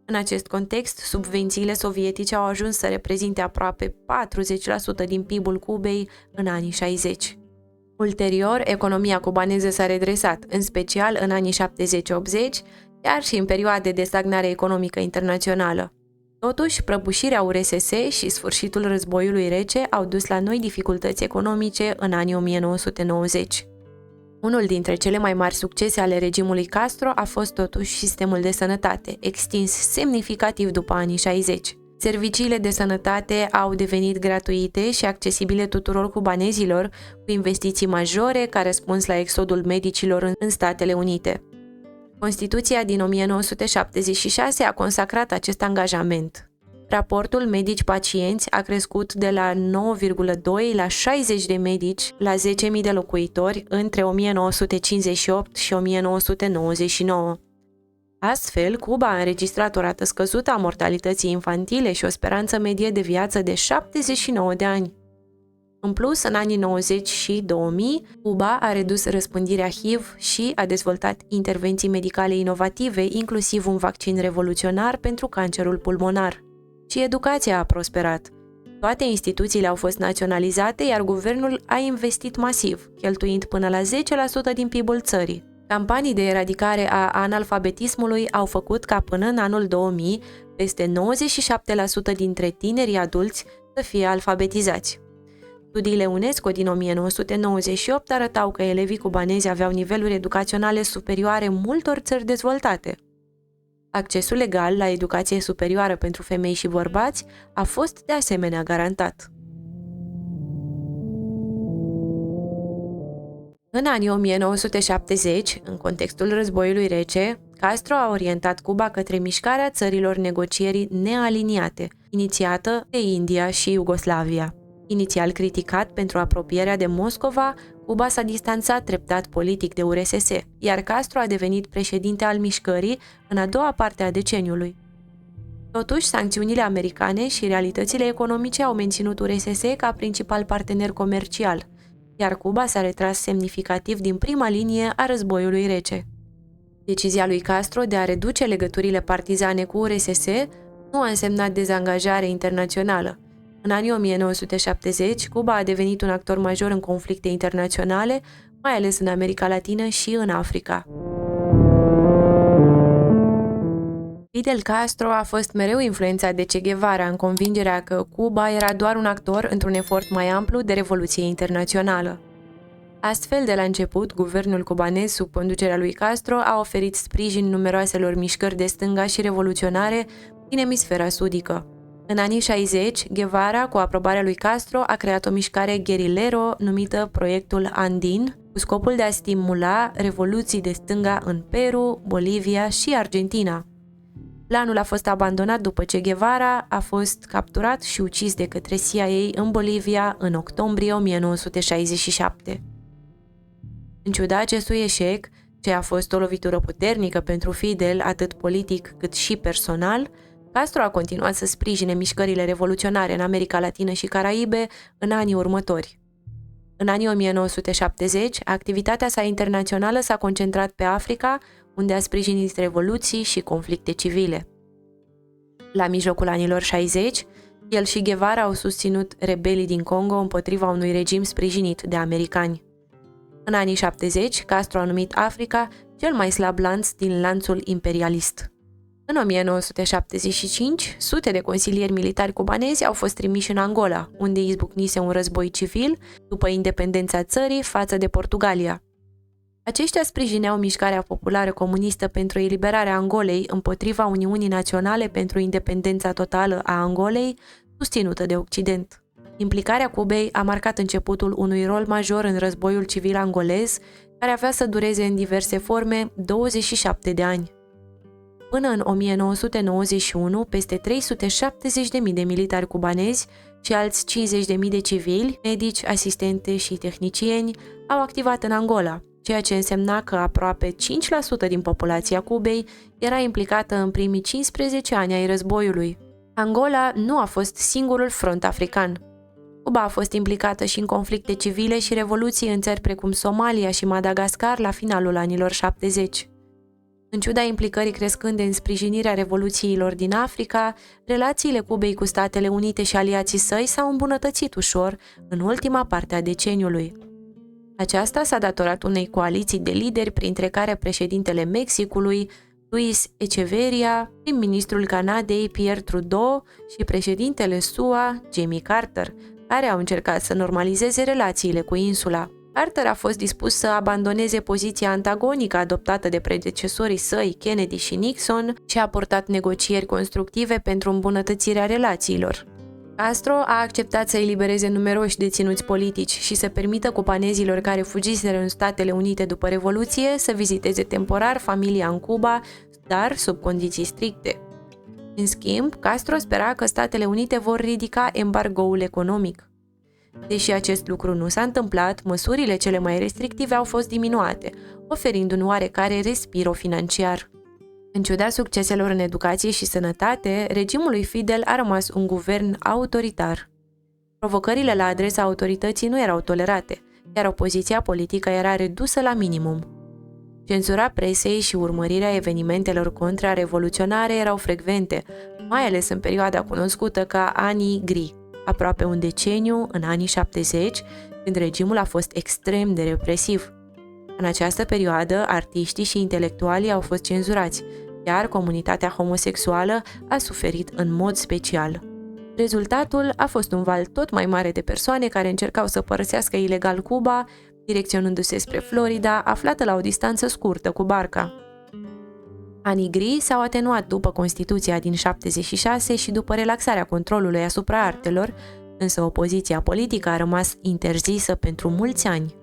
În acest context, subvențiile sovietice au ajuns să reprezinte aproape 40% din PIB-ul Cubei în anii 60. Ulterior, economia cubaneză s-a redresat, în special în anii 70-80, chiar și în perioade de stagnare economică internațională. Totuși, prăbușirea URSS și sfârșitul războiului rece au dus la noi dificultăți economice în anii 1990. Unul dintre cele mai mari succese ale regimului Castro a fost totuși sistemul de sănătate, extins semnificativ după anii 60. Serviciile de sănătate au devenit gratuite și accesibile tuturor cubanezilor, cu investiții majore ca răspuns la exodul medicilor în Statele Unite. Constituția din 1976 a consacrat acest angajament. Raportul medici-pacienți a crescut de la 9,2 la 60 de medici la 10.000 de locuitori între 1958 și 1999. Astfel, Cuba a înregistrat o rată scăzută a mortalității infantile și o speranță medie de viață de 79 de ani. În plus, în anii 90 și 2000, Cuba a redus răspândirea HIV și a dezvoltat intervenții medicale inovative, inclusiv un vaccin revoluționar pentru cancerul pulmonar. Și educația a prosperat. Toate instituțiile au fost naționalizate, iar guvernul a investit masiv, cheltuind până la 10% din PIB-ul țării. Campanii de eradicare a analfabetismului au făcut ca până în anul 2000, peste 97% dintre tinerii adulți să fie alfabetizați. Studiile UNESCO din 1998 arătau că elevii cubanezi aveau niveluri educaționale superioare multor țări dezvoltate. Accesul legal la educație superioară pentru femei și bărbați a fost de asemenea garantat. În anii 1970, în contextul războiului rece, Castro a orientat Cuba către mișcarea țărilor negocierii nealiniate, inițiată de India și Iugoslavia. Inițial criticat pentru apropierea de Moscova, Cuba s-a distanțat treptat politic de URSS, iar Castro a devenit președinte al mișcării în a doua parte a deceniului. Totuși, sancțiunile americane și realitățile economice au menținut URSS ca principal partener comercial, iar Cuba s-a retras semnificativ din prima linie a războiului rece. Decizia lui Castro de a reduce legăturile partizane cu URSS nu a însemnat dezangajare internațională. În anii 1970, Cuba a devenit un actor major în conflicte internaționale, mai ales în America Latină și în Africa. Fidel Castro a fost mereu influențat de Che Guevara în convingerea că Cuba era doar un actor într-un efort mai amplu de revoluție internațională. Astfel, de la început, guvernul cubanez sub conducerea lui Castro a oferit sprijin numeroaselor mișcări de stânga și revoluționare din emisfera sudică. În anii 60, Guevara, cu aprobarea lui Castro, a creat o mișcare gherilero numită Proiectul Andin, cu scopul de a stimula revoluții de stânga în Peru, Bolivia și Argentina. Planul a fost abandonat după ce Guevara a fost capturat și ucis de către CIA în Bolivia în octombrie 1967. În ciuda acestui eșec, ce a fost o lovitură puternică pentru Fidel, atât politic cât și personal, Castro a continuat să sprijine mișcările revoluționare în America Latină și Caraibe în anii următori. În anii 1970, activitatea sa internațională s-a concentrat pe Africa, unde a sprijinit revoluții și conflicte civile. La mijlocul anilor 60, el și Guevara au susținut rebelii din Congo împotriva unui regim sprijinit de americani. În anii 70, Castro a numit Africa cel mai slab lanț din lanțul imperialist. În 1975, sute de consilieri militari cubanezi au fost trimiși în Angola, unde izbucnise un război civil după independența țării față de Portugalia. Aceștia sprijineau mișcarea populară comunistă pentru eliberarea Angolei împotriva Uniunii Naționale pentru Independența Totală a Angolei, susținută de Occident. Implicarea Cubei a marcat începutul unui rol major în războiul civil angolez, care avea să dureze în diverse forme 27 de ani. Până în 1991, peste 370.000 de militari cubanezi și alți 50.000 de civili, medici, asistente și tehnicieni au activat în Angola, ceea ce însemna că aproape 5% din populația Cubei era implicată în primii 15 ani ai războiului. Angola nu a fost singurul front african. Cuba a fost implicată și în conflicte civile și revoluții în țări precum Somalia și Madagascar la finalul anilor 70. În ciuda implicării crescânde în sprijinirea revoluțiilor din Africa, relațiile Cubei cu Statele Unite și aliații săi s-au îmbunătățit ușor în ultima parte a deceniului. Aceasta s-a datorat unei coaliții de lideri, printre care președintele Mexicului, Luis Echeverria, prim-ministrul Canadei Pierre Trudeau și președintele SUA, Jimmy Carter, care au încercat să normalizeze relațiile cu insula. Carter a fost dispus să abandoneze poziția antagonică adoptată de predecesorii săi, Kennedy și Nixon, și a purtat negocieri constructive pentru îmbunătățirea relațiilor. Castro a acceptat să elibereze numeroși deținuți politici și să permită cubanezilor care fugiseră în Statele Unite după Revoluție să viziteze temporar familia în Cuba, dar sub condiții stricte. În schimb, Castro spera că Statele Unite vor ridica embargoul economic. Deși acest lucru nu s-a întâmplat, măsurile cele mai restrictive au fost diminuate, oferind un oarecare respiro financiar. În ciuda succeselor în educație și sănătate, regimul lui Fidel a rămas un guvern autoritar. Provocările la adresa autorității nu erau tolerate, iar opoziția politică era redusă la minimum. Cenzura presei și urmărirea evenimentelor contrarevoluționare erau frecvente, mai ales în perioada cunoscută ca anii gri, aproape un deceniu în anii 70, când regimul a fost extrem de represiv. În această perioadă, artiștii și intelectualii au fost cenzurați, iar comunitatea homosexuală a suferit în mod special. Rezultatul a fost un val tot mai mare de persoane care încercau să părăsească ilegal Cuba, direcționându-se spre Florida, aflată la o distanță scurtă cu barca. Anii gri s-au atenuat după Constituția din 76 și după relaxarea controlului asupra artelor, însă opoziția politică a rămas interzisă pentru mulți ani.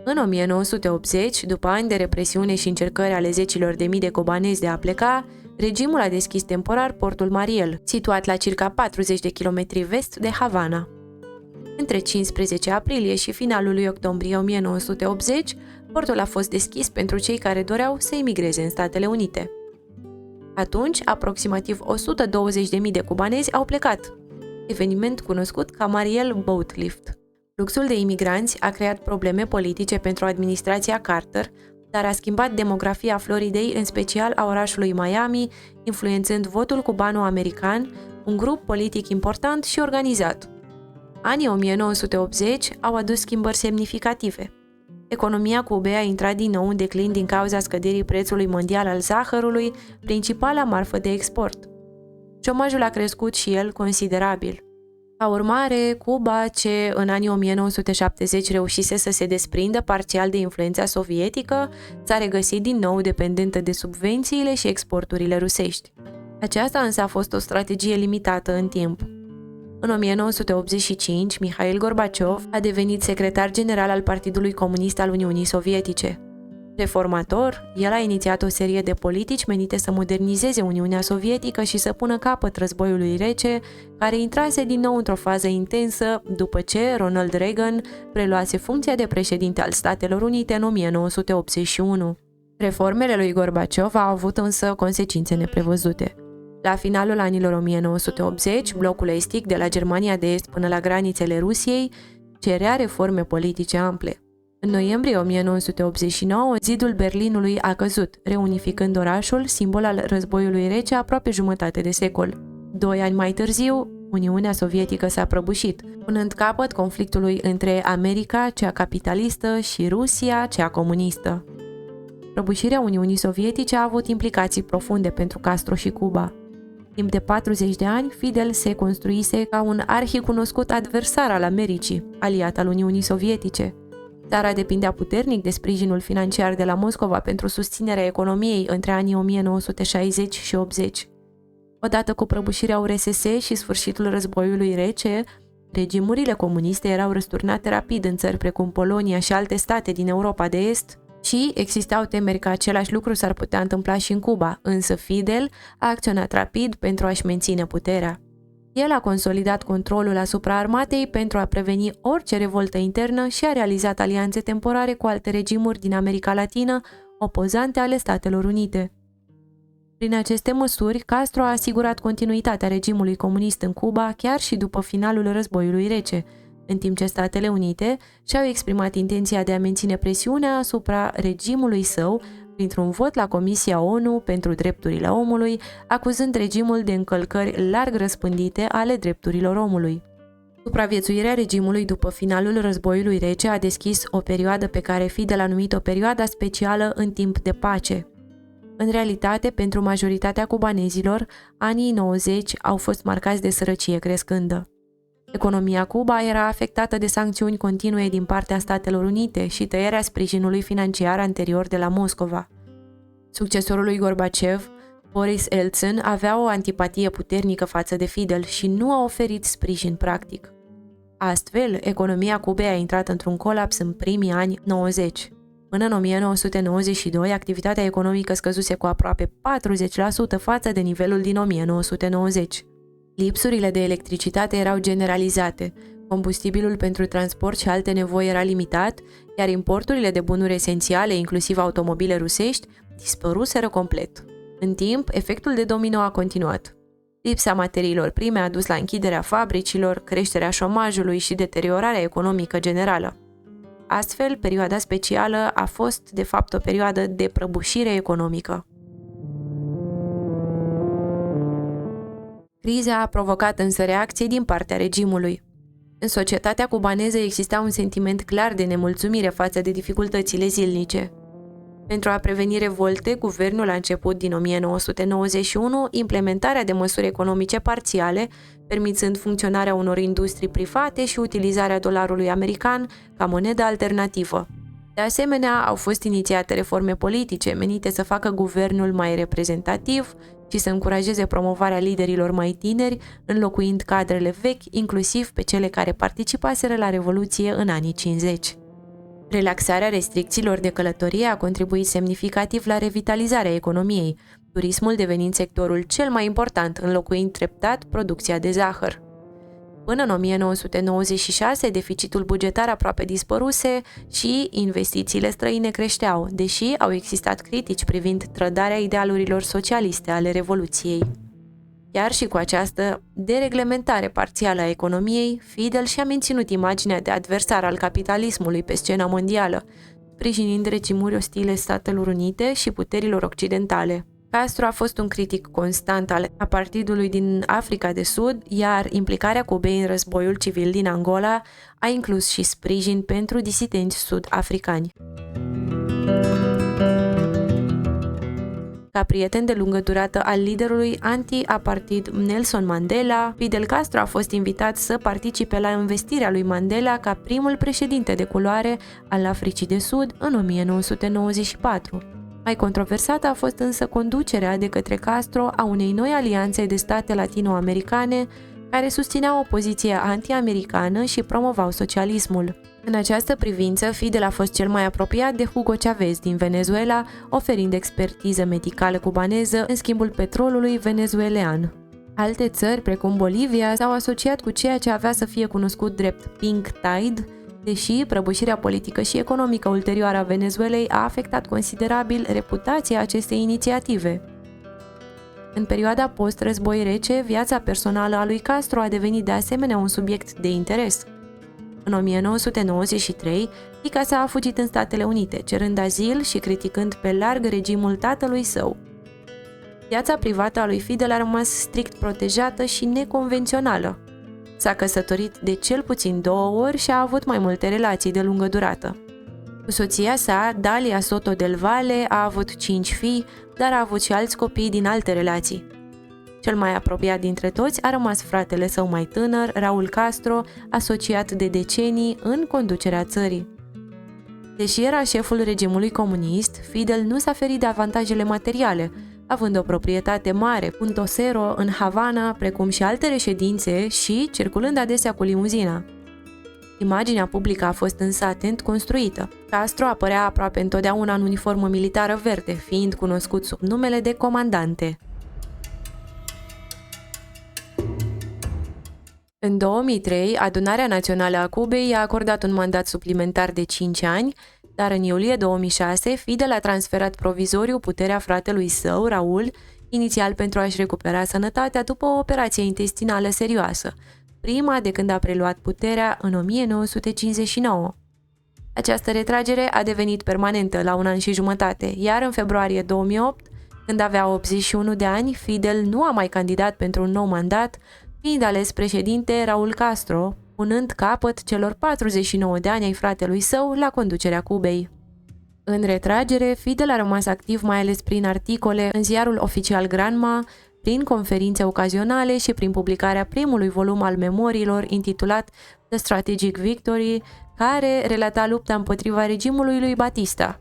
În 1980, după ani de represiune și încercări ale zecilor de mii de cubanezi de a pleca, regimul a deschis temporar portul Mariel, situat la circa 40 de kilometri vest de Havana. Între 15 aprilie și finalul lui octombrie 1980, portul a fost deschis pentru cei care doreau să emigreze în Statele Unite. Atunci, aproximativ 120.000 de cubanezi au plecat, eveniment cunoscut ca Mariel Boat Lift. Fluxul de imigranți a creat probleme politice pentru administrația Carter, dar a schimbat demografia Floridei, în special a orașului Miami, influențând votul cubano-american, un grup politic important și organizat. Anii 1980 au adus schimbări semnificative. Economia Cubei a intrat din nou în declin din cauza scăderii prețului mondial al zahărului, principala marfă de export. Șomajul a crescut și el considerabil. Ca urmare, Cuba, ce în anii 1970 reușise să se desprindă parțial de influența sovietică, s-a regăsit din nou dependentă de subvențiile și exporturile rusești. Aceasta însă a fost o strategie limitată în timp. În 1985, Mihail Gorbaciov a devenit secretar general al Partidului Comunist al Uniunii Sovietice. Reformator, el a inițiat o serie de politici menite să modernizeze Uniunea Sovietică și să pună capăt războiului rece, care intrase din nou într-o fază intensă după ce Ronald Reagan preluase funcția de președinte al Statelor Unite în 1981. Reformele lui Gorbaciov au avut însă consecințe neprevăzute. La finalul anilor 1980, blocul estic de la Germania de Est până la granițele Rusiei cerea reforme politice ample. În noiembrie 1989, zidul Berlinului a căzut, reunificând orașul, simbol al războiului rece aproape jumătate de secol. 2 ani mai târziu, Uniunea Sovietică s-a prăbușit, punând capăt conflictului între America, cea capitalistă, și Rusia, cea comunistă. Prăbușirea Uniunii Sovietice a avut implicații profunde pentru Castro și Cuba. Timp de 40 de ani, Fidel se construise ca un arhicunoscut adversar al Americii, aliat al Uniunii Sovietice. Țara depindea puternic de sprijinul financiar de la Moscova pentru susținerea economiei între anii 1960 și 80. Odată cu prăbușirea URSS și sfârșitul războiului rece, regimurile comuniste erau răsturnate rapid în țări precum Polonia și alte state din Europa de Est și existau temeri că același lucru s-ar putea întâmpla și în Cuba, însă Fidel a acționat rapid pentru a-și menține puterea. El a consolidat controlul asupra armatei pentru a preveni orice revoltă internă și a realizat alianțe temporare cu alte regimuri din America Latină, opozante ale Statelor Unite. Prin aceste măsuri, Castro a asigurat continuitatea regimului comunist în Cuba chiar și după finalul războiului rece, în timp ce Statele Unite și-au exprimat intenția de a menține presiunea asupra regimului său printr-un vot la Comisia ONU pentru Drepturile Omului, acuzând regimul de încălcări larg răspândite ale drepturilor omului. Supraviețuirea regimului după finalul războiului rece a deschis o perioadă pe care Fidel a numit-o perioada specială în timp de pace. În realitate, pentru majoritatea cubanezilor, anii 90 au fost marcați de sărăcie crescândă. Economia Cuba era afectată de sancțiuni continue din partea Statelor Unite și tăierea sprijinului financiar anterior de la Moscova. Succesorul lui Gorbachev, Boris Eltsine, avea o antipatie puternică față de Fidel și nu a oferit sprijin practic. Astfel, economia Cubei a intrat într-un colaps în primii ani 90. Până în 1992, activitatea economică scăzuse cu aproape 40% față de nivelul din 1990. Lipsurile de electricitate erau generalizate, combustibilul pentru transport și alte nevoi era limitat, iar importurile de bunuri esențiale, inclusiv automobile rusești, dispăruseră complet. În timp, efectul de domino a continuat. Lipsa materiilor prime a dus la închiderea fabricilor, creșterea șomajului și deteriorarea economică generală. Astfel, perioada specială a fost, de fapt, o perioadă de prăbușire economică. Criza a provocat însă reacții din partea regimului. În societatea cubaneză exista un sentiment clar de nemulțumire față de dificultățile zilnice. Pentru a preveni revolte, guvernul a început din 1991 implementarea de măsuri economice parțiale, permițând funcționarea unor industrii private și utilizarea dolarului american ca monedă alternativă. De asemenea, au fost inițiate reforme politice menite să facă guvernul mai reprezentativ și să încurajeze promovarea liderilor mai tineri, înlocuind cadrele vechi, inclusiv pe cele care participaseră la Revoluție în anii 50. Relaxarea restricțiilor de călătorie a contribuit semnificativ la revitalizarea economiei, turismul devenind sectorul cel mai important, înlocuind treptat producția de zahăr. Până în 1996, deficitul bugetar aproape dispăruse și investițiile străine creșteau, deși au existat critici privind trădarea idealurilor socialiste ale Revoluției. Chiar și cu această dereglementare parțială a economiei, Fidel și-a menținut imaginea de adversar al capitalismului pe scena mondială, sprijinind regimuri ostile Statelor Unite și puterilor occidentale. Castro a fost un critic constant al apartheidului din Africa de Sud, iar implicarea Cubei în războiul civil din Angola a inclus și sprijin pentru disidenți sud-africani. Ca prieten de lungă durată al liderului anti-apartheid Nelson Mandela, Fidel Castro a fost invitat să participe la învestirea lui Mandela ca primul președinte de culoare al Africii de Sud în 1994. Mai controversată a fost însă conducerea de către Castro a unei noi alianțe de state latino-americane care susțineau o poziție anti-americană și promovau socialismul. În această privință, Fidel a fost cel mai apropiat de Hugo Chavez din Venezuela, oferind expertiză medicală cubaneză în schimbul petrolului venezuelean. Alte țări, precum Bolivia, s-au asociat cu ceea ce avea să fie cunoscut drept Pink Tide, deși prăbușirea politică și economică ulterioară a Venezuelei a afectat considerabil reputația acestei inițiative. În perioada post-război rece, viața personală a lui Castro a devenit de asemenea un subiect de interes. În 1993, fiica sa a fugit în Statele Unite, cerând azil și criticând pe larg regimul tatălui său. Viața privată a lui Fidel a rămas strict protejată și neconvențională. S-a căsătorit de cel puțin 2 ori și a avut mai multe relații de lungă durată. Cu soția sa, Dalia Soto del Valle, a avut 5 fii, dar a avut și alți copii din alte relații. Cel mai apropiat dintre toți a rămas fratele său mai tânăr, Raul Castro, asociat de decenii în conducerea țării. Deși era șeful regimului comunist, Fidel nu s-a ferit de avantajele materiale, având o proprietate mare, Punto Cero, în Havana, precum și alte reședințe și circulând adesea cu limuzina. Imaginea publică a fost însă atent construită. Castro apărea aproape întotdeauna în uniformă militară verde, fiind cunoscut sub numele de comandante. În 2003, Adunarea Națională a Cubei i-a acordat un mandat suplimentar de 5 ani, dar în iulie 2006, Fidel a transferat provizoriu puterea fratelui său, Raul, inițial pentru a-și recupera sănătatea după o operație intestinală serioasă, prima de când a preluat puterea în 1959. Această retragere a devenit permanentă la 1 an și jumătate, iar în februarie 2008, când avea 81 de ani, Fidel nu a mai candidat pentru un nou mandat, fiind ales președinte Raul Castro, punând capăt celor 49 de ani ai fratelui său la conducerea Cubei. În retragere, Fidel a rămas activ mai ales prin articole în ziarul oficial Granma, prin conferințe ocazionale și prin publicarea primului volum al memoriilor intitulat The Strategic Victory, care relata lupta împotriva regimului lui Batista.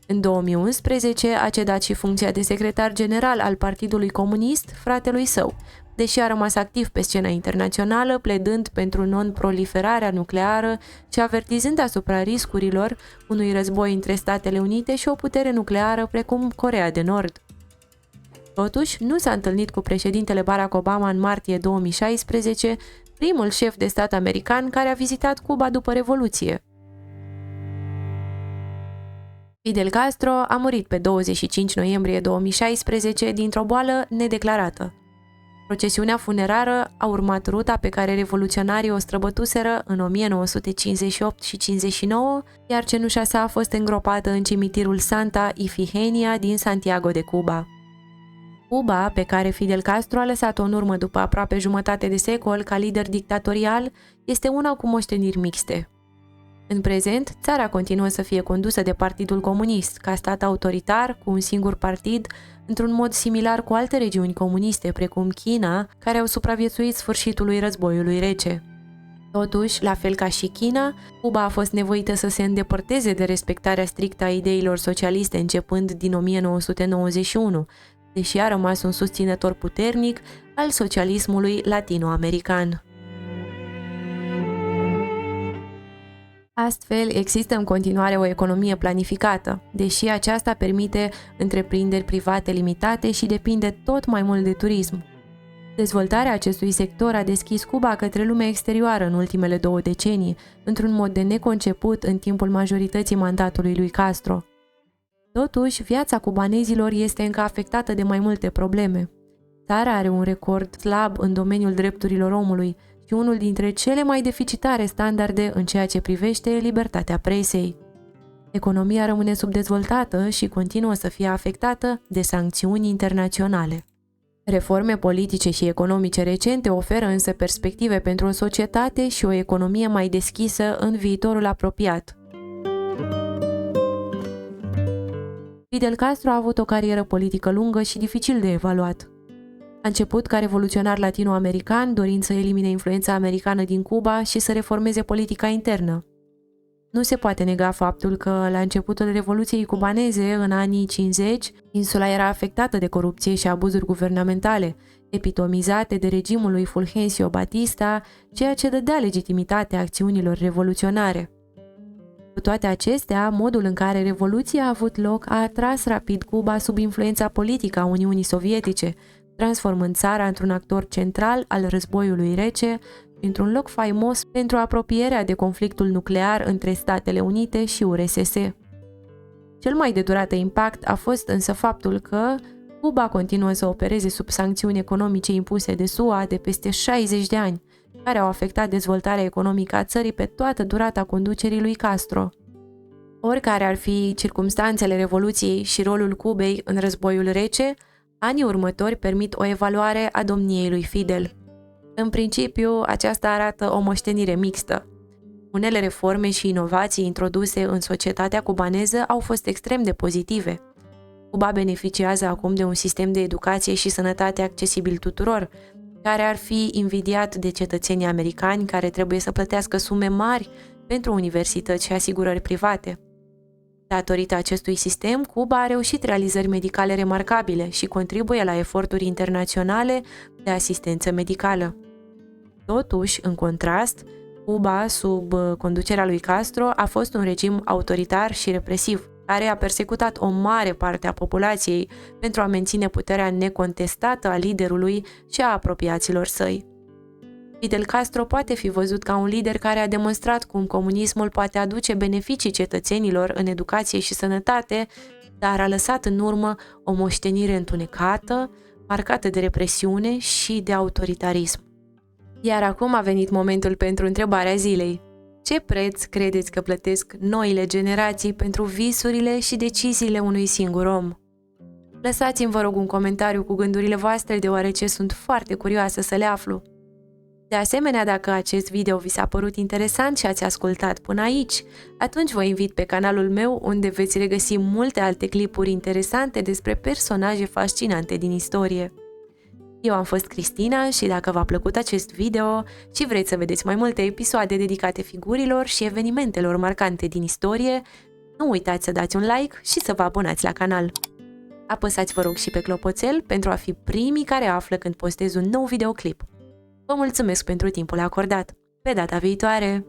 În 2011 a cedat și funcția de secretar general al Partidului Comunist fratelui său, deși a rămas activ pe scena internațională, pledând pentru non-proliferarea nucleară și avertizând asupra riscurilor unui război între Statele Unite și o putere nucleară precum Coreea de Nord. Totuși, nu s-a întâlnit cu președintele Barack Obama în martie 2016, primul șef de stat american care a vizitat Cuba după Revoluție. Fidel Castro a murit pe 25 noiembrie 2016 dintr-o boală nedeclarată. Procesiunea funerară a urmat ruta pe care revoluționarii o străbătuseră în 1958 și 59, iar cenușa sa a fost îngropată în cimitirul Santa Ifigenia din Santiago de Cuba. Cuba, pe care Fidel Castro a lăsat-o în urmă după aproape jumătate de secol ca lider dictatorial, este una cu moșteniri mixte. În prezent, țara continuă să fie condusă de Partidul Comunist, ca stat autoritar, cu un singur partid, într-un mod similar cu alte regiuni comuniste, precum China, care au supraviețuit sfârșitului războiului rece. Totuși, la fel ca și China, Cuba a fost nevoită să se îndepărteze de respectarea strictă a ideilor socialiste începând din 1991, deși a rămas un susținător puternic al socialismului latino-american. Astfel, există în continuare o economie planificată, deși aceasta permite întreprinderi private limitate și depinde tot mai mult de turism. Dezvoltarea acestui sector a deschis Cuba către lumea exterioară în ultimele 2 decenii, într-un mod de neconceput în timpul majorității mandatului lui Castro. Totuși, viața cubanezilor este încă afectată de mai multe probleme. Țara are un record slab în domeniul drepturilor omului și unul dintre cele mai deficitare standarde în ceea ce privește libertatea presei. Economia rămâne subdezvoltată și continuă să fie afectată de sancțiuni internaționale. Reforme politice și economice recente oferă însă perspective pentru o societate și o economie mai deschisă în viitorul apropiat. Fidel Castro a avut o carieră politică lungă și dificil de evaluat. A început ca revoluționar latino-american, dorind să elimine influența americană din Cuba și să reformeze politica internă. Nu se poate nega faptul că, la începutul Revoluției cubaneze, în anii 50, insula era afectată de corupție și abuzuri guvernamentale, epitomizate de regimul lui Fulgencio Batista, ceea ce dădea legitimitate acțiunilor revoluționare. Cu toate acestea, modul în care revoluția a avut loc a atras rapid Cuba sub influența politică a Uniunii Sovietice, transformând țara într-un actor central al războiului rece, într-un loc faimos pentru apropierea de conflictul nuclear între Statele Unite și URSS. Cel mai de durată impact a fost însă faptul că Cuba continuă să opereze sub sancțiuni economice impuse de SUA de peste 60 de ani, care au afectat dezvoltarea economică a țării pe toată durata conducerii lui Castro. Oricare ar fi circumstanțele Revoluției și rolul Cubei în războiul rece, anii următori permit o evaluare a domniei lui Fidel. În principiu, aceasta arată o moștenire mixtă. Unele reforme și inovații introduse în societatea cubaneză au fost extrem de pozitive. Cuba beneficiază acum de un sistem de educație și sănătate accesibil tuturor, care ar fi invidiat de cetățenii americani care trebuie să plătească sume mari pentru universități și asigurări private. Datorită acestui sistem, Cuba a reușit realizări medicale remarcabile și contribuie la eforturi internaționale de asistență medicală. Totuși, în contrast, Cuba, sub conducerea lui Castro, a fost un regim autoritar și represiv, care a persecutat o mare parte a populației pentru a menține puterea necontestată a liderului și a apropiaților săi. Fidel Castro poate fi văzut ca un lider care a demonstrat cum comunismul poate aduce beneficii cetățenilor în educație și sănătate, dar a lăsat în urmă o moștenire întunecată, marcată de represiune și de autoritarism. Iar acum a venit momentul pentru întrebarea zilei. Ce preț credeți că plătesc noile generații pentru visurile și deciziile unui singur om? Lăsați-mi, vă rog, un comentariu cu gândurile voastre, deoarece sunt foarte curioasă să le aflu. De asemenea, dacă acest video vi s-a părut interesant și ați ascultat până aici, atunci vă invit pe canalul meu, unde veți regăsi multe alte clipuri interesante despre personaje fascinante din istorie. Eu am fost Cristina și dacă v-a plăcut acest video și vreți să vedeți mai multe episoade dedicate figurilor și evenimentelor marcante din istorie, nu uitați să dați un like și să vă abonați la canal. Apăsați, vă rog, și pe clopoțel pentru a fi primii care află când postez un nou videoclip. Vă mulțumesc pentru timpul acordat. Pe data viitoare!